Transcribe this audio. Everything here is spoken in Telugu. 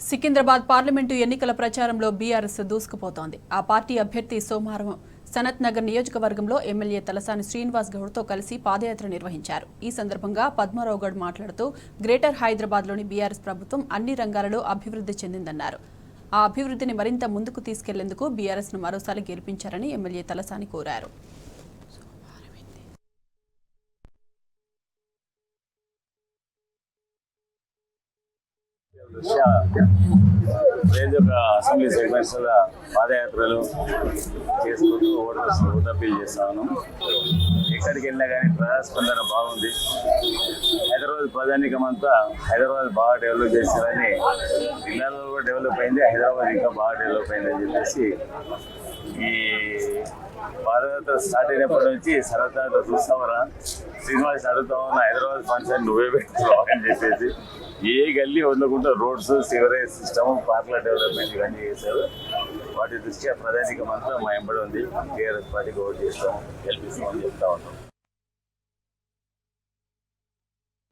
సికింద్రాబాద్ పార్లమెంటు ఎన్నికల ప్రచారంలో బీఆర్ఎస్ దూసుకుపోతోంది. ఆ పార్టీ అభ్యర్థి సోమవారం సనత్ నగర్ నియోజకవర్గంలో ఎమ్మెల్యే తలసాని శ్రీనివాస్ గౌడ్తో కలిసి పాదయాత్ర నిర్వహించారు. ఈ సందర్భంగా పద్మారావు గౌడ్ మాట్లాడుతూ గ్రేటర్ హైదరాబాద్లోని బీఆర్ఎస్ ప్రభుత్వం అన్ని రంగాలలో అభివృద్ధి చెందిందన్నారు. ఆ అభివృద్ధిని మరింత ముందుకు తీసుకెళ్లేందుకు బీఆర్ఎస్ను మరోసారి గెలిపించారని ఎమ్మెల్యే తలసాని కోరారు. అసెంబ్లీ సెగ్మెంట్స్ పాదయాత్రలు చేసుకుంటూ ఓట్ అప్పీల్ చేస్తాను. ఎక్కడికి వెళ్ళినా కానీ ప్రజాస్పందన బాగుంది. హైదరాబాద్ ప్రజానీకం అంతా హైదరాబాద్ బాగా డెవలప్ చేశారని, జిల్లాలో కూడా డెవలప్ అయింది, హైదరాబాద్ ఇంకా బాగా డెవలప్ అయిందని చెప్పేసి ఈ పాదయాత్ర స్టార్ట్ అయినప్పటి నుంచి సరదాగా చూస్తామరా శ్రీనివాస్ అడుగుతా ఉన్న హైదరాబాద్ ఫంక్షన్ నువ్వే పెట్టుకోవాలి అని చెప్పేసి ఏ గల్లీ వదలకుండా రోడ్స్, సివరేజ్ సిస్టమ్, పార్కుల డెవలప్మెంట్ ఇవన్నీ చేశారు. వాటి దృష్ట్యా ప్రధానికం అంతా మా ఎంబడి ఉంది. టీఆర్ఎస్ పార్టీకి ఓటు చేస్తాం, గెలిపిస్తామని చెప్తా ఉన్నాం.